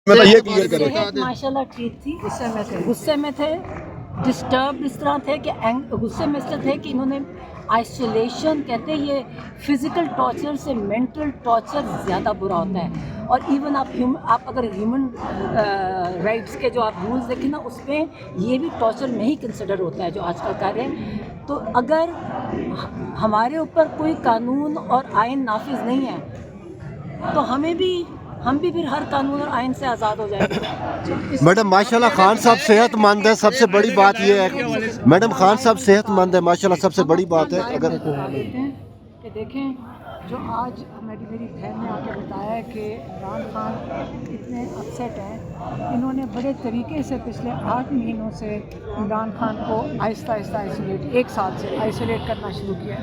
یہ کلیئر کریں. ماشاءاللہ ٹھیک تھی، غصے میں تھے، ڈسٹرب اس طرح تھے کہ غصے میں اس طرح تھے کہ انہوں نے آئسولیشن کہتے ہیں یہ فزیکل ٹارچر سے مینٹل ٹارچر زیادہ برا ہوتا ہے. اور ایون آپ اگر ہیومن رائٹس کے جو آپ رولز دیکھیں نا اس میں یہ بھی ٹارچر میں ہی کنسیڈر ہوتا ہے جو آج کل کر رہے ہیں. تو اگر ہمارے اوپر کوئی قانون اور آئین نافذ نہیں ہے تو ہم بھی پھر ہر قانون اور آئین سے آزاد ہو جائیں گے. میڈم ماشاءاللہ خان صاحب صحت مند ہے، سب سے بڑی بات یہ ہے. میڈم خان صاحب صحت مند ہے ماشاءاللہ، سب سے بڑی بات ہے. اگر کہ دیکھیں جو آج میری بہن نے آ کے بتایا ہے کہ عمران خان اتنے اپسیٹ ہیں، انہوں نے بڑے طریقے سے پچھلے 8 مہینوں سے عمران خان کو آہستہ آئسولیٹ 1 سال سے آئسولیٹ کرنا شروع کیا.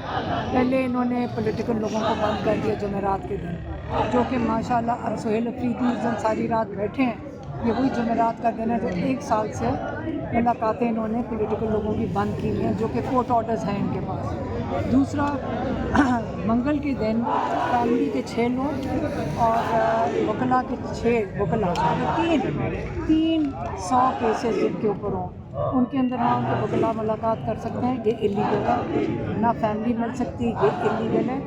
پہلے انہوں نے پولیٹیکل لوگوں کو بند کر دیا جمعرات کے دن، جو کہ ماشاءاللہ اب سہیل افریدی اس دن ساری رات بیٹھے ہیں. یہ وہی جمعرات کا دن ہے جو 1 سال سے ملاقاتیں انہوں نے پولیٹیکل لوگوں کی بند کی ہیں، جو کہ کورٹ آرڈرز ہیں ان کے پاس. دوسرا منگل کے دن فیملی کے 6 لوگ اور وکلا کے 6 وکلا 300 کیسز جن کے اوپر ہوں ان کے اندر نہ ان کے وکلا ملاقات کر سکتے ہیں، یہ اللیگل ہے. نہ فیملی مل سکتی، یہ اللیگل ہے.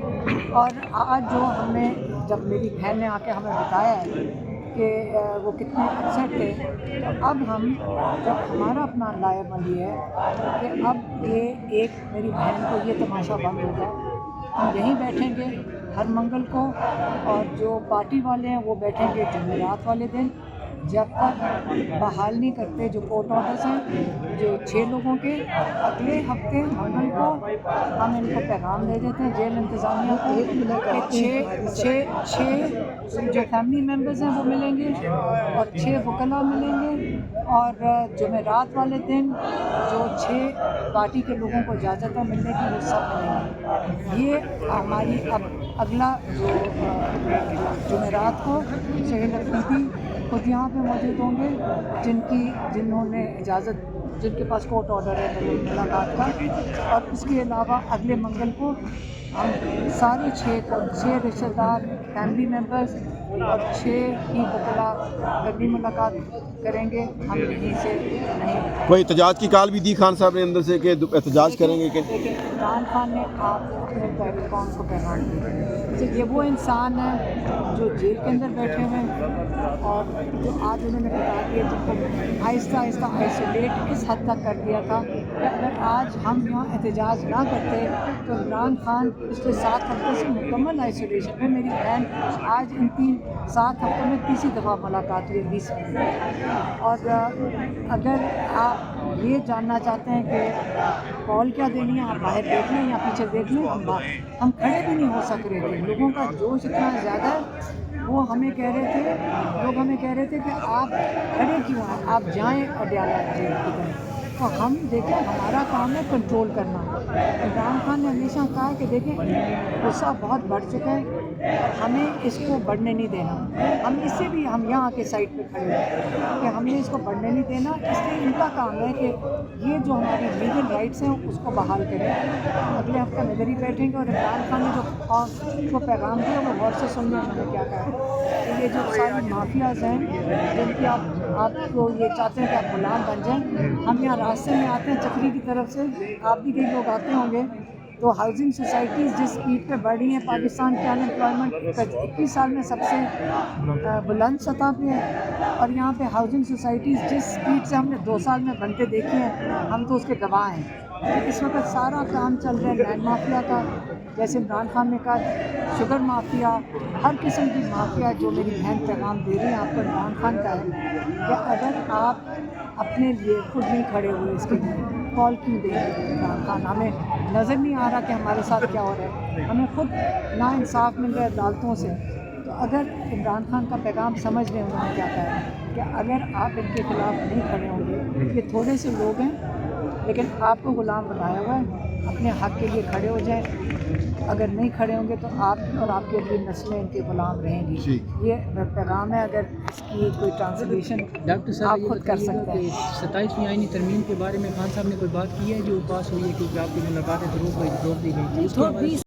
اور آج جو ہمیں جب میری بہن نے آ کے ہمیں بتایا ہے کہ وہ کتنے اپسیٹ تھے، تو اب ہم جب ہمارا اپنا لائے بندی ہے کہ اب یہ ایک میری بہن کو یہ تماشا بند ہوگا. ہم یہیں بیٹھیں گے ہر منگل کو، اور جو پارٹی والے ہیں وہ بیٹھیں گے جمعرات والے دن جب تک بحال نہیں کرتے جو کورٹ آرڈرز ہیں جو 6 لوگوں کے. اگلے ہفتے منگل کو ہم ان کو پیغام دے دیتے ہیں جیل انتظامیہ کو کہ 6 جو فیملی ممبرز ہیں وہ ملیں گے اور 6 وکلا ملیں گے، اور جمعرات والے دن جو 6 پارٹی کے لوگوں کو اجازت ہے ملنے کی وہ سب ملیں گے. یہ ہماری اب اگلا جو جمعرات کو سہیل افریدی خود یہاں پہ موجود ہوں گے جنہوں نے اجازت، جن کے پاس کورٹ آرڈر ہے ملاقات کا. اور اس کے علاوہ اگلے منگل کو ہم سارے 6 رشتہ دار فیملی ممبرز اور 6 ہی وکلا اگلی ملاقات کریں گے. ہم یہیں سے نہیں. کوئی احتجاج کی کال بھی دی خان صاحب نے اندر سے کہ احتجاج کریں گے کہ عمران خان نے آپ اپنے قوم کو پیغام دیا. یہ وہ انسان ہے جو جیل کے اندر بیٹھے ہوئے ہیں اور جو آج انہوں نے بتا دیا جن کو آہستہ آئسولیٹ اس حد تک کر دیا تھا کہ اگر آج ہم یہاں احتجاج نہ کرتے تو عمران خان پچھلے 7 ہفتے سے مکمل آئسولیشن میں. میری بہن آج ان 7 ہفتوں میں تیسری دفعہ ملاقات ہوئی 20 منٹ. اور اگر آپ یہ جاننا چاہتے ہیں کہ کال کیا دینی ہے آپ باہر دیکھ لیں یا پیچھے دیکھ لیں. ہم کھڑے بھی نہیں ہو سک رہے تھے، لوگوں کا جوش اتنا زیادہ ہے. وہ ہمیں کہہ رہے تھے، لوگ ہمیں کہہ رہے تھے کہ آپ کھڑے کیوں ہیں، آپ جائیں اڈیالہ جیل کی طرف. تو ہم دیکھیں ہمارا کام ہے کنٹرول کرنا. عمران خان نے ہمیشہ کہا کہ دیکھیں غصہ بہت بڑھ چکا ہے اور ہمیں اس کو بڑھنے نہیں دینا. ہم اس سے بھی ہم یہاں کے سائڈ پہ کھڑے ہیں کہ ہم نے اس کو بڑھنے نہیں دینا. اس لیے ان کا کام ہے کہ یہ جو ہماری لیگل رائٹس ہیں اس کو بحال کریں. اگلے ہفتے میں ادھر ہی بیٹھیں گے. اور عمران خان نے جو پیغام دیا وہ غور سے سن لیں انہوں نے کیا کہا کہ یہ جو ساری مافیاز ہیں جن کی آپ کو یہ چاہتے ہیں کہ آپ غلام بن جائیں. ہم یہاں راستے میں آتے ہیں چکری کی طرف سے، آپ بھی کئی لوگ آتے ہوں گے، تو ہاؤسنگ سوسائٹیز جس اسپیڈ پہ بڑھ رہی ہیں، پاکستان کی ان امپلائمنٹ 21 سال میں سب سے بلند سطح پہ ہے. اور یہاں پہ ہاؤسنگ سوسائٹیز جس اسپیڈ سے ہم نے 2 سال میں بنتے دیکھی ہیں ہم تو اس کے گواہ ہیں. اس وقت سارا کام چل رہا ہے لینڈ مافیا کا، جیسے عمران خان نے کہا شوگر مافیا، ہر قسم کی مافیا. جو میری بہن پیغام دے رہی ہیں آپ کو عمران خان کا ہے کہ اگر آپ اپنے لیے خود نہیں کھڑے ہوئے اس کے لیے کال کیوں دیں گے. عمران خان ہمیں نظر نہیں آ رہا کہ ہمارے ساتھ کیا ہو رہا ہے، ہمیں خود ناانصاف مل رہا ہے عدالتوں سے. تو اگر عمران خان کا پیغام سمجھ لیں انہوں نے کیا کہا ہے کہ اگر آپ ان کے خلاف نہیں کھڑے ہوں گے، یہ تھوڑے سے لوگ ہیں لیکن آپ کو غلام بنایا ہوا ہے، اپنے حق کے لیے کھڑے ہو جائیں. اگر نہیں کھڑے ہوں گے تو آپ اور آپ کی اگلی نسلیں ان کے غلام رہیں گی. یہ پیغام ہے. اگر اس کی کوئی ٹرانسلیشن ڈاکٹر صاحب آپ خود کر سکتے ہیں. 27ویں آئینی ترمیم کے بارے میں خان صاحب نے کوئی بات کی ہے جو پاس ہوئی ہے کیونکہ آپ کی ملاقاتیں روک دی گئی تھی؟